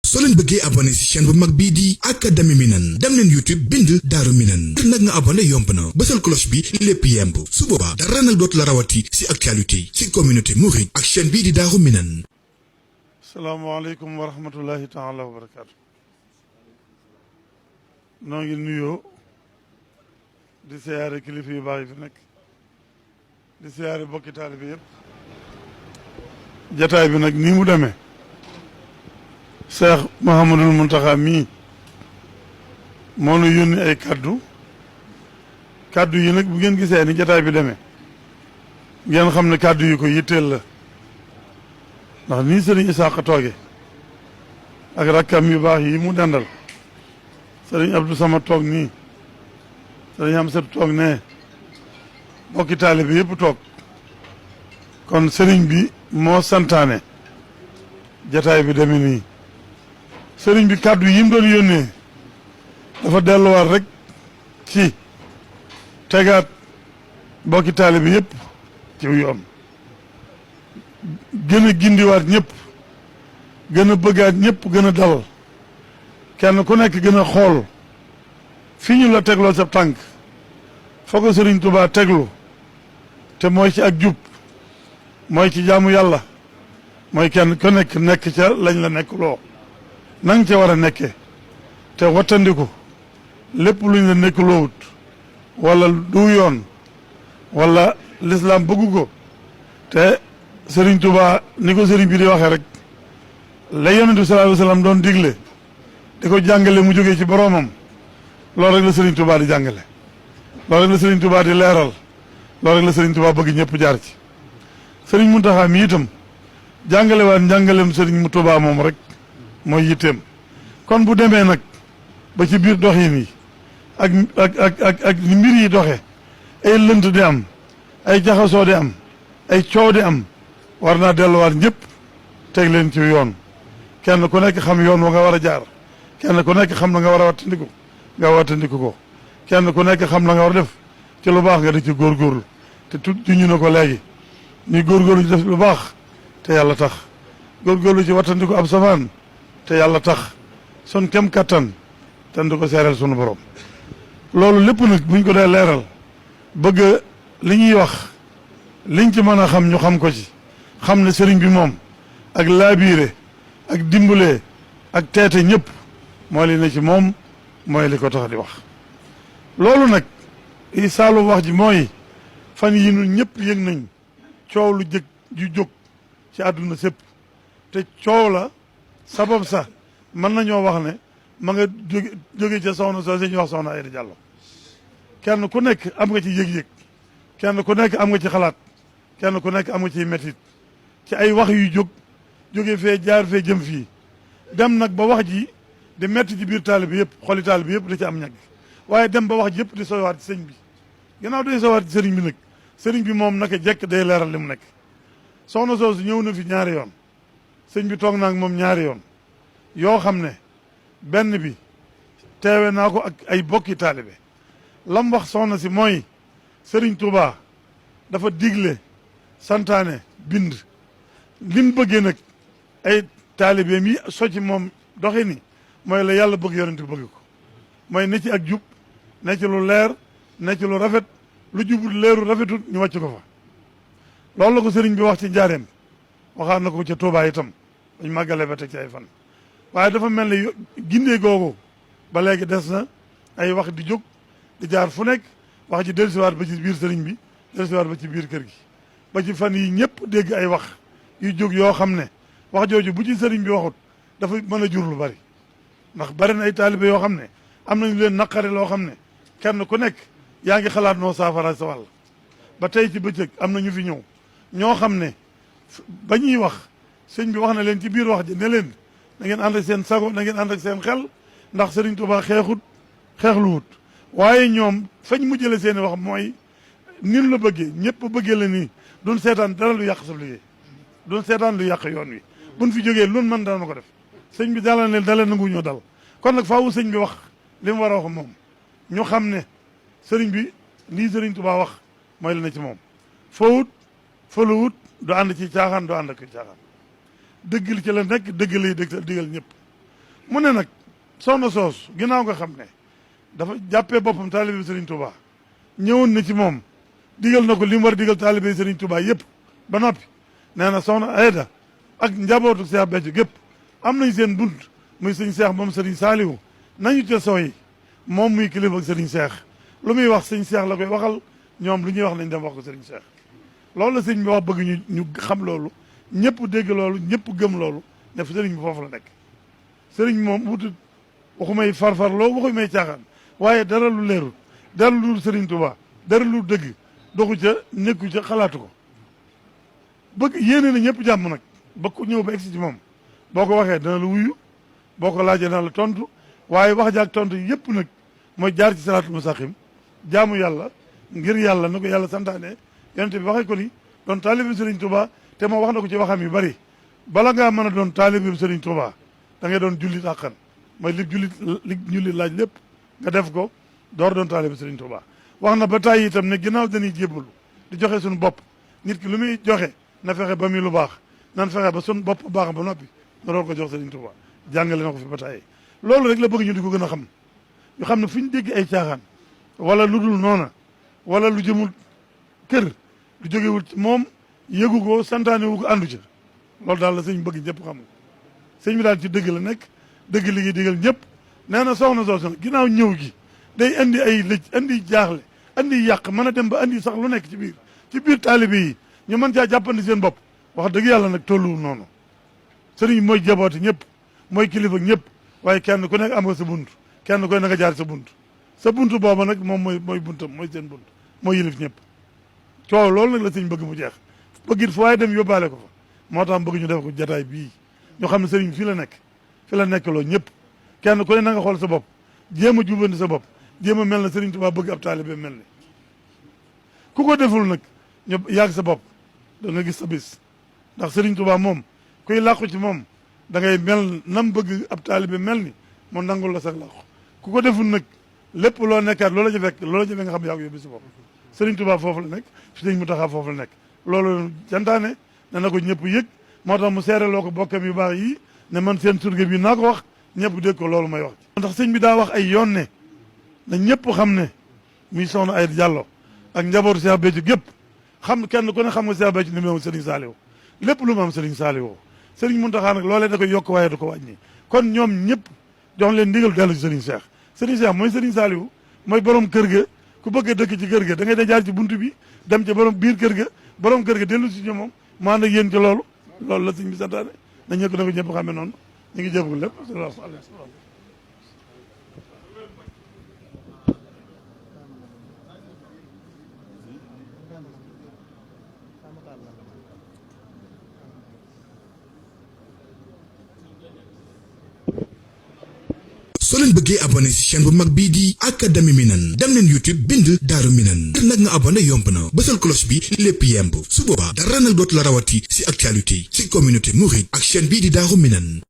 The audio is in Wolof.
soo leen bëggee abonné ci chaîne bu mag bii di Académie Minane dem leen YouTube bind Daaru Minane ngir nag nga abonné yomb na bësal cloche bi lépp yemb su boobaa dara nag dootu la rawati ci actualité ci communauté mouride ak chaîne bii di Daaru Minane. salaamaaleykum wa rahmatullahi taala wa barakaatu. noo ngi nuyoo di siyaare kilifa yu baax yi fi nekk di siyaare bokki taalibe yëpp. jataay bi nag nii mu demee Cheikh Mouhamadul Mountakha mii moo nu yónni ay kaddu yi nag bu ngeen gisee ni jataay bi demee ngeen xam ne kaddu yi ko yitteel la ndax nii sëriñ Isaaqa tooge ak rakkam yu baax yi mu dendal sëriñ Abdou Sama toog nii sëriñ Amsatu toog nee bokki taalibe yëpp toog kon sëriñ bi moo santaane jataay bi demee nii sëriñ bi kàddu yi mu doon yónnee dafa delluwaat rek ci tegaat bokki taalibe bi yëpp ci yoon gën a gindiwaat ñëpp gën a bëggaat ñëpp gën a dal kenn ku nekk gën a xool fi ñu la tegloo sa tànk foo ko sëriñ Tuubaa teglu te mooy ci ak jub mooy ci jaamu yàlla mooy kenn ku nekk ca lañ la nekk loo nang ca war a nekkee te wattandiku lépp luñ la nekk loowut wala du yoon wala lislaam bëggu ko te sëriñ Tuubaa ni ko sëriñ bi di waxee rek la yonent bi sallallahu alayhi wa sallam doon digle di ko jàngale mu jógee ci boroomam loolu rek la sëriñ Tuubaa di jàngale loolu rek la sëriñ Tuubaa di leeral loolu rek la sëriñ Tuubaa bëgg ñëpp jaar ci sëriñ Muntaxa mi itam jàngale waat njàngaleem sëriñ mu Tuubaa moom rek mooy yitteem kon bu demee nag ba ci biir doxin yi ak ni mbir yi doxee ay lënt di am ay jaxasoo di am ay coow di am war naa delluwaat ñëpp teg leen ci yoon kenn ku nekk xam yoon wa nga war a jaar kenn ku nekk xam na nga war a wattandiku ko kenn ku nekk xam na nga war a def ci lu baax nga di ci góorgóorlu te ñu ne ko léegi ñuy góorgóorlu ci def lu baax te yàlla tax góorgóorlu ci wattandiku ab safaan te yàlla tax son kem kattan te du ko seereel sunu borom loolu lépp nag buñ ko dee leeral bëgg li ñuy wax liñ ci mën a xam ñu xam ko ci xam ne sëriñ bi moom ak laabiire ak dimbalee ak teete ñëpp mooy li ne ci moom mooy li ko tax di wax loolu nag i saalu wax ji mooy fan yi ñun ñëpp yëg nañ coow lu jóg ci àdduna sépp te coow la sabab sax mën nañoo wax ne ma nga jóge ca soxna soo ñu wax soxna Aïda Diallo kenn ku nekk am nga ci yëg-yëg kenn ku nekk am nga ci xalaat kenn ku nekk am nga ci métit ci ay wax yu jóge fee jaar fee jëm fii dem nag ba wax ji di metti ci biir taalibe bi yëpp xoli taalibe bi yëpp da ci am ñag waaye dem ba wax ji yëpp di sowaat ci sëñ bi gannaaw day sowaat ci sëriñ bi nag sëriñ bi moom naka jekk day leeral li mu nekk soxna soosu ñëw na fi ñaari yoon sëñ bi toog naa ak moom ñaari yoon yoo xam ne benn bi teewe naa ko ak ay bokki taalibe lam wax soxna si mooy sëriñ Touba dafa digle santaane bind lim bëggee nag ay taalibeem yi soci moom doxi ni mooy la yàlla bëgg yonent bi bëgg ko mooy ne ci ak jub ne ci lu leer ne ci lu rafet lu jubul leeru rafetul ñu wàcc ko fa loolu la ko sëriñ bi wax ci njaareem waxaat na ko ca Touba itam dañ màggale ba teg ci ay fan waaye dafa mel ne gindee googu ba léegi des na ay wax di jóg di jaar fu nekk wax ji dellusiwaat ba ci biir sëriñ bi dellusiwaat ba ci biir kër gi ba ci fan yi ñëpp dégg ay wax yu jóg yoo xam ne wax jooju bu ci sëriñ bi waxut dafa mën a jur lu bari ndax bari na ay taalibe yoo xam ne am nañu leen naqare loo xam ne kenn ku nekk yaa ngi xalaat noo saafara sa wàll ba tey ci bëccëg am na ñu fi ñëw ñoo xam ne ba ñuy wax sëñ bi wax na leen ci biir wax ji ne leen na ngeen ànd ak seen sago na ngeen ànd ak seen xel ndax sëriñ Tuubaa xeexluwut waaye ñoom fañ mu jële seen wax mooy nin la bëggee ñëpp bëggee la nii duñ seetaan dara lu yàq sa liggéey duñ seetaan lu yàq yoon wi buñ fi jógee loolu mën dana ko def sëñ bi dala ne dala nangu ñoo dal kon nag faawu sëñ bi wax li mu war a wax moom ñu xam ne sëriñ bi lii sëriñ Tuubaa wax mooy la ne ci moom fawut faluwut du ànd ci caaxaan du ànd ak caaxaan dëgg li ci la nekk dëgg lay digal ñëpp mu ne nag soxna soos ginnaaw nga xam ne dafa jàppee boppam taalibe Serigne Touba ñëwoon na ci moom digal na ko li mu war a digal taalibe Serigne Touba yëpp ba noppi nee na soxna Aida ak njabootu Cheikh Béthio gépp am nañ seen bunt muy sëñ Cheikh moom Serigne Saliou nañu ca sooy moom muy kilifa ak Serigne Cheikh lu muy wax sëñ Cheikh la koy waxal ñoom lu ñuy wax nañ dem wax ko Serigne Cheikh loolu la sëñ bi wax bëgg ñu xam loolu ñëpp dégg loolu ñëpp gëm loolu ne fi sëriñ bi foofu la nekk sëriñ moom wutut waxumay farfarloo waxumay caaxaan waaye dara lu leerul dara lu Serigne Touba dara lu dëgg doxu ca nekku ca xalaatu ko bëgg yéene na ñëpp jàmm nag ba ku ñëw ba egsi ci moom boo ko waxee dana la wuyu boo ko laajee dana la tontu waaye wax jaak tontu yëpp nag mooy jaar ci salaatul mustaqim jaamu yàlla ngir yàlla na ko yàlla santaane yonent bi waxee ko ni doon taalibe Serigne Touba te moo wax na ko ci waxam yu bari bala ngaa mën a doon taalibe Serigne Touba da ngay doon jullit àqan mooy li jullit laaj lépp nga def ko door doon taalibe Serigne Touba wax na ba tàyyi itam ne ginnaaw dañuy jébbalu di joxe suñu bopp nit ki lu muy joxe na fexe ba muy lu baax nan fexe ba suñu bopp baax ba noppi nga door ko jox Serigne Touba jàngale na ko fi ba tàyyi loolu rek la bëgg ñu di ko gën a xam ñu xam ne fu ñu dégg ay caaxaan wala lu dul noona wala lu jëmul kër lu jógewul ci moom yëgu ko santaane wu ko àndu ci loolu daal la sëñ bëgg ñëpp xam nga sëñ bi daal ci dëgg la nekk dëgg li ngi digal ñëpp nee na soxna soosu ginnaaw ñëw gi day andi ay lëj andi jaaxle andi yàq mën a dem ba andi sax lu nekk ci biir taalibe yi ñu mën caa jàppandi seen bopp wax dëgg yàlla nag tolluwul noonu sëriñ mooy jaboote ñëpp mooy kilifa ñëpp waaye kenn ku nekk am nga sa bunt kenn ku ne nga jaar sa bunt booba nag moom mooy buntam mooy seen bunt mooy yilif ñëpp coow loolu nag la sëñ bëgg mu jeex bëggit fu waaye dem yóbbaale ko fa moo tax bëgg ñu def ko jataay bii ñu xam ne sëriñ fii la nekk loo ñëpp kenn ku ne na nga xool sa bopp jéem a jubandi sa bopp jéem a mel na Serigne Touba bëgg ab taalibe mel ni ku ko deful nag ñu yàgg sa bopp da nga gis sa bis ndax Serigne Touba moom kuy làqu ci moom da ngay mel nam bëgg ab taalibe mel ni mu nangul la sax làqu ku ko deful nag lépp loo nekkaat loola ja fekk nga xam yaa ko yóbbu si bopp Serigne Touba foofu la nekk Serigne Mountakha foofu la nekk loolu jantaane ne na ko ñëpp yëg moo tax mu seereloo ko bokkam yu baax yi ne man seen surga bi naa ko wax ñëpp dégg ko loolu may wax ndax sëñ bi daa wax ay yoon ne na ñëpp xam ne muy soxna ay Diallo ak njabootu Cheikh Béthio gépp xam kenn ku ne xam nga Cheikh Béthio ni mu ne Serigne Saliou lépp lu mu am Serigne Saliou Serigne Mountakha nag loolee da koy yokk waaye du ko wàññi kon ñoom ñëpp jox leen ndigal dellu ci Serigne Cheikh Serigne Cheikh mooy Serigne Saliou mooy borom kër ga ku bëgg a dëkk ci kër ga da ngay da jaar ci buntu bi dem ci borom biir kër ga borom kër ga dellu si ci moom mu ànd ak yéen ci loolu la sëñ bi santaane na ñëkk na ko ñëpp xamee noonu ñu ngi jégul lépp soo leen bëggee abonné ci chaîne bu mag bii di Académie Minane dem leen YouTube bind Daaru Minane ngir nag nga abonné yomb na bësal cloche bi lépp yemb su boobaa dara nag dootu la rawati ci actualité ci communauté mouride ak chaîne bii di Daaru Minane